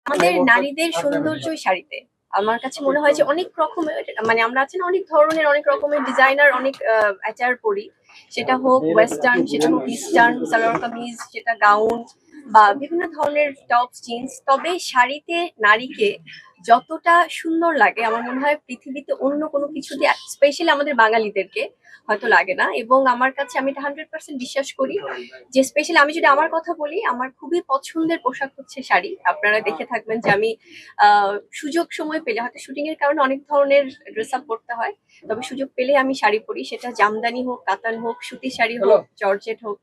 আমাদের নারীদের সৌন্দর্যই শাড়িতে। আমার কাছে মনে হয় যে অনেক রকমের মানে আমরা আছি না অনেক ধরনের অনেক রকমের ডিজাইনার অনেক অ্যাচার পরি, সেটা হোক ওয়েস্টার্ন, সেটা হোক ইস্টার্ন, সালোয়ার কামিজ, সেটা গাউন বা বিভিন্ন ধরনের টপ জিন্স। তবে শাড়িতে নারীকে যতটা সুন্দর লাগে আমার মনে হয় পৃথিবীতে অন্য কোনো কিছু দিয়ে, স্পেশালি আমাদের বাঙালিদেরকে হয়তো লাগে না। এবং আমার কাছে আমি এটা 100% বিশ্বাস করি যে স্পেশালি আমি যদি আমার কথা বলি, আমার খুবই পছন্দের পোশাক হচ্ছে শাড়ি। আপনারা দেখে থাকবেন যে আমি সুযোগ সময় পেলে, হয়তো শুটিং এর কারণে অনেক ধরনের ড্রেস আপ করতে হয়, তবে সুযোগ পেলে আমি শাড়ি পরি, সেটা জামদানি হোক, কাতান হোক, সুতি শাড়ি হোক, জর্জেট হোক।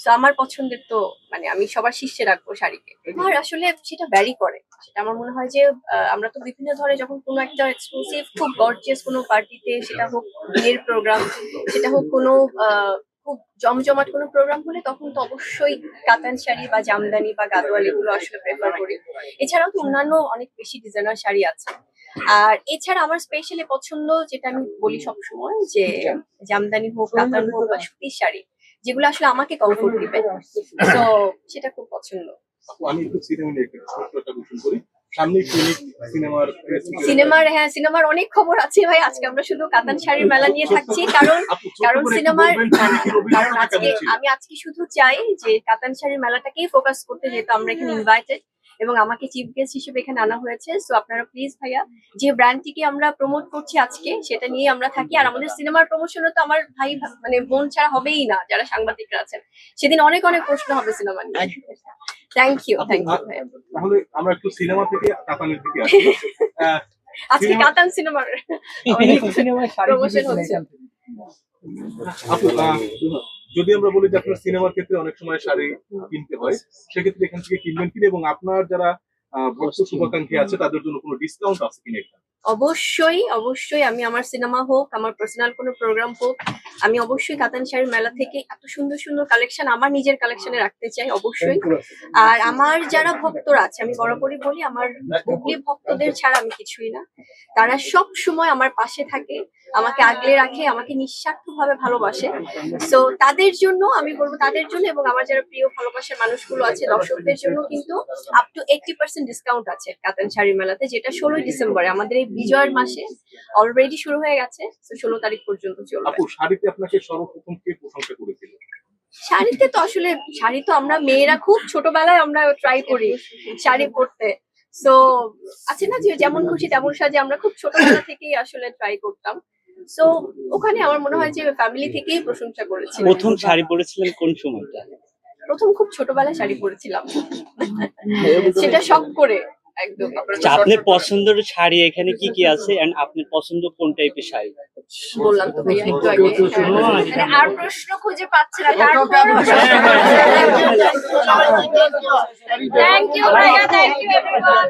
তো আমার পছন্দের তো মানে আমি সবার শীর্ষে রাখবো শাড়িকে। আর আসলে সেটা ভ্যারি করে, সেটা আমার মনে হয় যে আমরা তো বিভিন্ন ধরনের যখন কোনো একটা এক্সক্লুসিভ খুব গর্জিয়াস কোনো পার্টিতে, সেটা হোক বিয়ের প্রোগ্রাম, সেটা হোক কোনো খুব জমজমাট কোনো প্রোগ্রাম হলে, তখন তো অবশ্যই কাতান শাড়ি বা জামদানি বা গাদোয়াল এগুলো আসলে প্রেফার করি। এছাড়াও তো অন্যান্য অনেক বেশি ডিজাইনার শাড়ি আছে। আর এছাড়া আমার স্পেশালি পছন্দ, যেটা আমি বলি সবসময়, যে জামদানি হোক, কাতান হোক বা সুতির শাড়ি, যেগুলো আসলে আমাকে কমফোর্ট দিবে, তো সেটা খুব পছন্দ। আমি একটু সিনেমা নিয়ে ছোট্ট একটা কোশ্চেন করি। সামনেই সিনেমার অনেক খবর আছে ভাই। আজকে আমরা শুধু কাতান শাড়ির মেলা নিয়ে থাকছি, কারণ সিনেমার কারণ আমি আজকে শুধু চাই যে কাতান শাড়ির মেলাটাকেই ফোকাস করতে, যেহেতু আমরা এখানে ইনভাইটেড এবং আমাকে চিফ গেস্ট হিসেবে এখানে আনা হয়েছে। সো আপনারা প্লিজ ভাইয়া, যে ব্র্যান্ডটিকে আমরা প্রমোট করছি আজকে, সেটা নিয়ে আমরা থাকি। আর আমাদের সিনেমার প্রমোশনও তো আমার ভাই মানে বোন ছাড়া হবেই না, যারা সাংবাদিকরা আছেন। সেদিন অনেক অনেক প্রশ্ন হবে সিনেমা নিয়ে। থ্যাংক ইউ ভাইয়া। তাহলে আমরা একটু সিনেমা থেকে কাতানের দিকে আসি। আজকে কাতান সিনেমার প্রমোশন হচ্ছে। যদি আমরা বলি যে আপনার সিনেমার ক্ষেত্রে অনেক সময় শাড়ি কিনতে হয়, সেক্ষেত্রে এখান থেকে কিনবেন কিনা, এবং আপনার যারা ভক্ত শুভাকাঙ্ক্ষী আছে তাদের জন্য কোনো ডিসকাউন্ট আছে কিনা? অবশ্যই আমি আমার সিনেমা হোক, আমার পার্সোনাল কোনো প্রোগ্রাম হোক, আমি অবশ্যই কাতান শাড়ির মেলা থেকে এত সুন্দর সুন্দর কালেকশন আমার নিজের কালেকশনে রাখতে চাই অবশ্যই। আর আমার যারা ভক্তরা আছে, আমি বরাবরই বলি, আমার বুবলি ভক্তদের ছাড়া আমি কিছুই না। তারা সব সময় আমার পাশে থাকে, আমাকে আগলে রাখে, আমাকে নিঃস্বার্থভাবে ভালোবাসে। সো তাদের জন্য আমি বলবো, তাদের জন্য এবং আমার যারা প্রিয় ভালোবাসার মানুষগুলো আছে, দর্শকদের জন্য কিন্তু আপ টু 80% ডিসকাউন্ট আছে কাতান শাড়ির মেলাতে, যেটা 16 ডিসেম্বরে আমাদের এই বিজয়ের মাসে অলরেডি শুরু হয়ে গেছে। 16 তারিখ পর্যন্ত চলবে। আপু, শাড়িতে আপনাকে সর্বপ্রথম কে প্রশংসা করেছিল? শাড়িতে তো আসলে শাড়ি তো আমরা মেয়েরা খুব ছোটবেলায় আমরা ট্রাই করি শাড়ি পরতে। সো আছে না যে যেমন খুশি তেমন সাজে, আমরা খুব ছোটবেলা থেকেই আসলে ট্রাই করতাম। সো ওখানে আমার মনে হয় যে ফ্যামিলি থেকেই প্রশংসা করেছে। প্রথম শাড়ি পরেছিলেন কোন সময়টা? প্রথম খুব ছোটবেলায় শাড়ি পরেছিলাম, সেটা শখ করে একদম। আপনার পছন্দের শাড়ি এখানে কি কি আছে, এন্ড আপনার পছন্দ কোন টাইপের শাড়ি? বললাম তো ভাইয়া একটু আগে, মানে আর প্রশ্ন খুঁজে পাচ্ছে না। থ্যাংক ইউ ভাইয়া, থ্যাংক ইউ এভরিওয়ান।